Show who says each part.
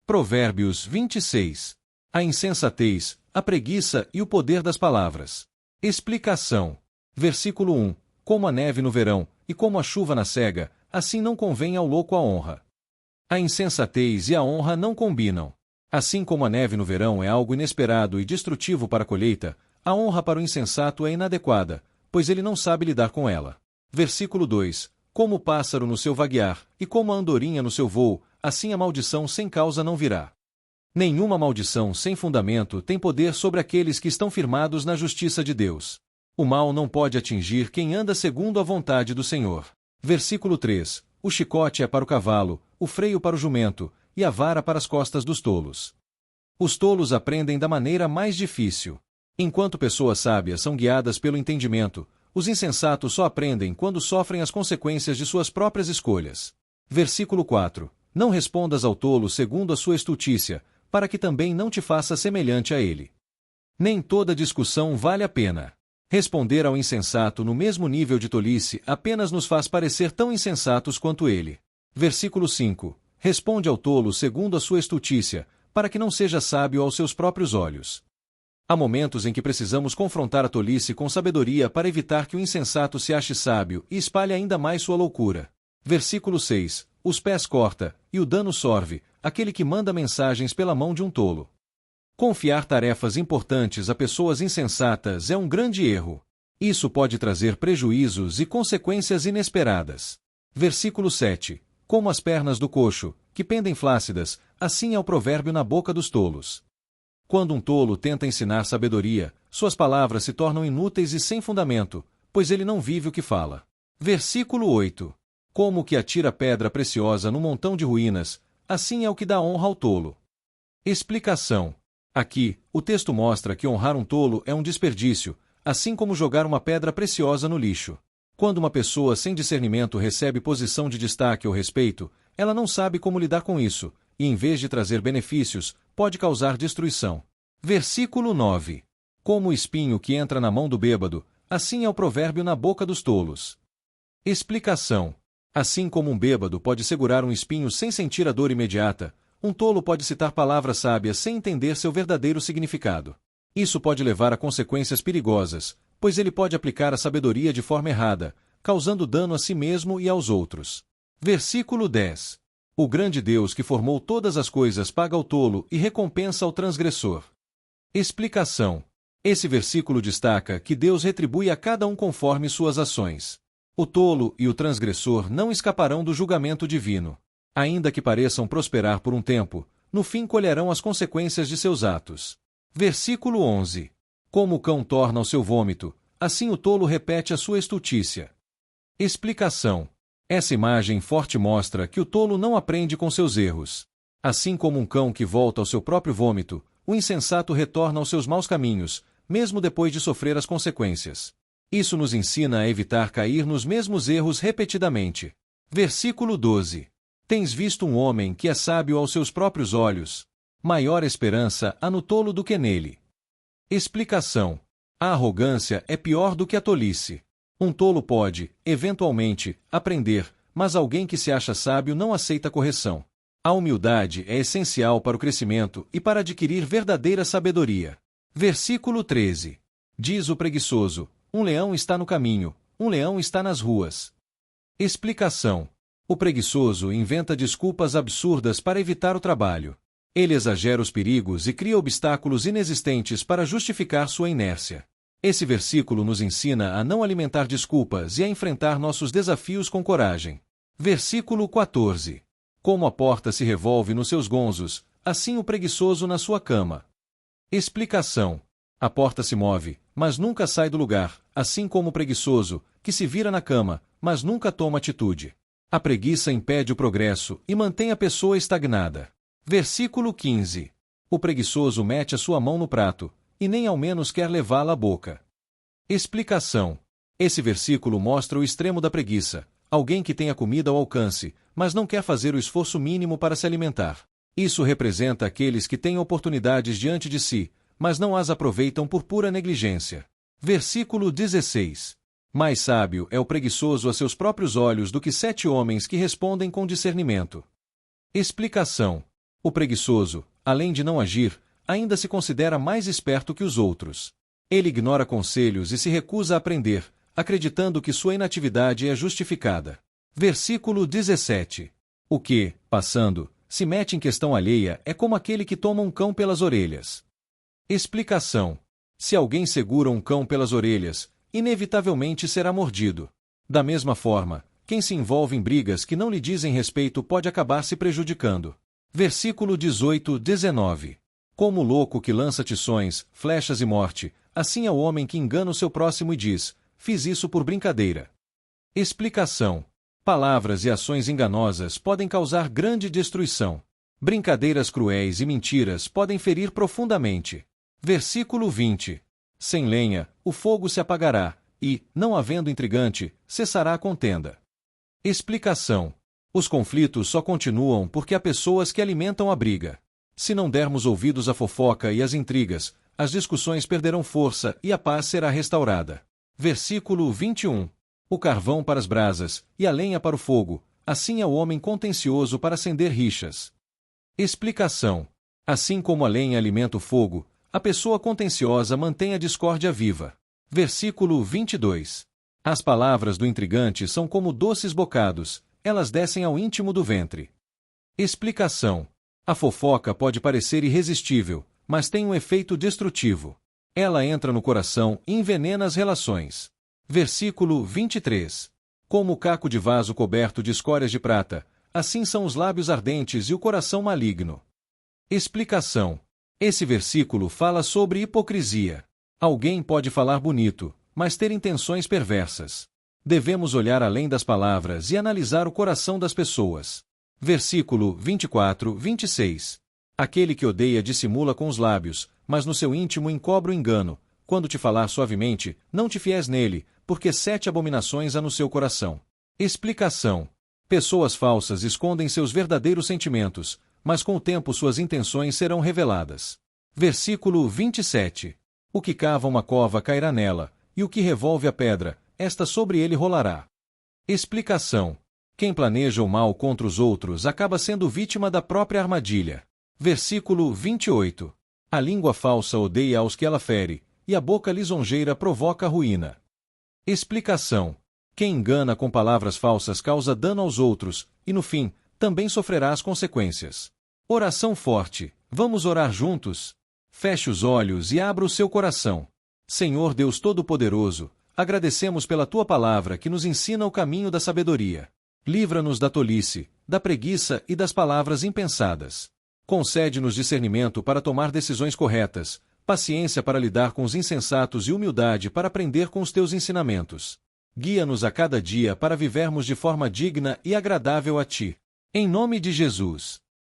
Speaker 1: Provérbios 26. A insensatez, a preguiça e o poder das palavras. Explicação. Versículo 1. Como a neve no verão, e como a chuva na cega, assim não convém ao louco a honra. A insensatez e a honra não combinam. Assim como a neve no verão é algo inesperado e destrutivo para a colheita, a honra para o insensato é inadequada, pois ele não sabe lidar com ela. Versículo 2. Como o pássaro no seu vaguear, e como a andorinha no seu voo, assim a maldição sem causa não virá. Nenhuma maldição sem fundamento tem poder sobre aqueles que estão firmados na justiça de Deus. O mal não pode atingir quem anda segundo a vontade do Senhor. Versículo 3. O chicote é para o cavalo, o freio para o jumento, e a vara para as costas dos tolos. Os tolos aprendem da maneira mais difícil. Enquanto pessoas sábias são guiadas pelo entendimento, os insensatos só aprendem quando sofrem as consequências de suas próprias escolhas. Versículo 4. Não respondas ao tolo segundo a sua estultícia, para que também não te faça semelhante a ele. Nem toda discussão vale a pena. Responder ao insensato no mesmo nível de tolice apenas nos faz parecer tão insensatos quanto ele. Versículo 5. Responde ao tolo segundo a sua estultícia, para que não seja sábio aos seus próprios olhos. Há momentos em que precisamos confrontar a tolice com sabedoria para evitar que o insensato se ache sábio e espalhe ainda mais sua loucura. Versículo 6. Os pés corta, e o dano sorve, aquele que manda mensagens pela mão de um tolo. Confiar tarefas importantes a pessoas insensatas é um grande erro. Isso pode trazer prejuízos e consequências inesperadas. Versículo 7. Como as pernas do coxo, que pendem flácidas, assim é o provérbio na boca dos tolos. Quando um tolo tenta ensinar sabedoria, suas palavras se tornam inúteis e sem fundamento, pois ele não vive o que fala. Versículo 8. Como o que atira pedra preciosa no montão de ruínas, assim é o que dá honra ao tolo. Explicação. Aqui, o texto mostra que honrar um tolo é um desperdício, assim como jogar uma pedra preciosa no lixo. Quando uma pessoa sem discernimento recebe posição de destaque ou respeito, ela não sabe como lidar com isso, e em vez de trazer benefícios, pode causar destruição. Versículo 9. Como o espinho que entra na mão do bêbado, assim é o provérbio na boca dos tolos. Explicação. Assim como um bêbado pode segurar um espinho sem sentir a dor imediata, um tolo pode citar palavras sábias sem entender seu verdadeiro significado. Isso pode levar a consequências perigosas, pois ele pode aplicar a sabedoria de forma errada, causando dano a si mesmo e aos outros. Versículo 10. O grande Deus que formou todas as coisas paga ao tolo e recompensa ao transgressor. Explicação. Esse versículo destaca que Deus retribui a cada um conforme suas ações. O tolo e o transgressor não escaparão do julgamento divino. Ainda que pareçam prosperar por um tempo, no fim colherão as consequências de seus atos. Versículo 11. Como o cão torna o seu vômito, assim o tolo repete a sua estultícia. Explicação. Essa imagem forte mostra que o tolo não aprende com seus erros. Assim como um cão que volta ao seu próprio vômito, o insensato retorna aos seus maus caminhos, mesmo depois de sofrer as consequências. Isso nos ensina a evitar cair nos mesmos erros repetidamente. Versículo 12. Tens visto um homem que é sábio aos seus próprios olhos? Maior esperança há no tolo do que nele. Explicação. A arrogância é pior do que a tolice. Um tolo pode, eventualmente, aprender, mas alguém que se acha sábio não aceita correção. A humildade é essencial para o crescimento e para adquirir verdadeira sabedoria. Versículo 13. Diz o preguiçoso: um leão está no caminho, um leão está nas ruas. Explicação. O preguiçoso inventa desculpas absurdas para evitar o trabalho. Ele exagera os perigos e cria obstáculos inexistentes para justificar sua inércia. Esse versículo nos ensina a não alimentar desculpas e a enfrentar nossos desafios com coragem. Versículo 14. Como a porta se revolve nos seus gonzos, assim o preguiçoso na sua cama. Explicação. A porta se move, mas nunca sai do lugar, assim como o preguiçoso, que se vira na cama, mas nunca toma atitude. A preguiça impede o progresso e mantém a pessoa estagnada. Versículo 15. O preguiçoso mete a sua mão no prato, e nem ao menos quer levá-la à boca. Explicação. Esse versículo mostra o extremo da preguiça, alguém que tem a comida ao alcance, mas não quer fazer o esforço mínimo para se alimentar. Isso representa aqueles que têm oportunidades diante de si, mas não as aproveitam por pura negligência. Versículo 16. Mais sábio é o preguiçoso a seus próprios olhos do que 7 homens que respondem com discernimento. Explicação. O preguiçoso, além de não agir, ainda se considera mais esperto que os outros. Ele ignora conselhos e se recusa a aprender, acreditando que sua inatividade é justificada. Versículo 17. O que, passando, se mete em questão alheia é como aquele que toma um cão pelas orelhas. Explicação. Se alguém segura um cão pelas orelhas, inevitavelmente será mordido. Da mesma forma, quem se envolve em brigas que não lhe dizem respeito pode acabar se prejudicando. Versículo 18-19. Como o louco que lança tições, flechas e morte, assim é o homem que engana o seu próximo e diz: fiz isso por brincadeira. Explicação. Palavras e ações enganosas podem causar grande destruição. Brincadeiras cruéis e mentiras podem ferir profundamente. Versículo 20. Sem lenha, o fogo se apagará, e, não havendo intrigante, cessará a contenda. Explicação. Os conflitos só continuam porque há pessoas que alimentam a briga. Se não dermos ouvidos à fofoca e às intrigas, as discussões perderão força e a paz será restaurada. Versículo 21. O carvão para as brasas, e a lenha para o fogo, assim é o homem contencioso para acender rixas. Explicação. Assim como a lenha alimenta o fogo, a pessoa contenciosa mantém a discórdia viva. Versículo 22. As palavras do intrigante são como doces bocados, elas descem ao íntimo do ventre. Explicação. A fofoca pode parecer irresistível, mas tem um efeito destrutivo. Ela entra no coração e envenena as relações. Versículo 23. Como o caco de vaso coberto de escórias de prata, assim são os lábios ardentes e o coração maligno. Explicação. Esse versículo fala sobre hipocrisia. Alguém pode falar bonito, mas ter intenções perversas. Devemos olhar além das palavras e analisar o coração das pessoas. Versículo 24-26. Aquele que odeia dissimula com os lábios, mas no seu íntimo encobre o engano. Quando te falar suavemente, não te fies nele, porque 7 abominações há no seu coração. Explicação. Pessoas falsas escondem seus verdadeiros sentimentos, mas com o tempo suas intenções serão reveladas. Versículo 27. O que cava uma cova cairá nela, e o que revolve a pedra, esta sobre ele rolará. Explicação. Quem planeja o mal contra os outros acaba sendo vítima da própria armadilha. Versículo 28. A língua falsa odeia aos que ela fere, e a boca lisonjeira provoca a ruína. Explicação. Quem engana com palavras falsas causa dano aos outros, e no fim, também sofrerá as consequências. Oração forte. Vamos orar juntos? Feche os olhos e abra o seu coração. Senhor Deus Todo-Poderoso, agradecemos pela Tua palavra que nos ensina o caminho da sabedoria. Livra-nos da tolice, da preguiça e das palavras impensadas. Concede-nos discernimento para tomar decisões corretas, paciência para lidar com os insensatos e humildade para aprender com os Teus ensinamentos. Guia-nos a cada dia para vivermos de forma digna e agradável a Ti. Em nome de Jesus.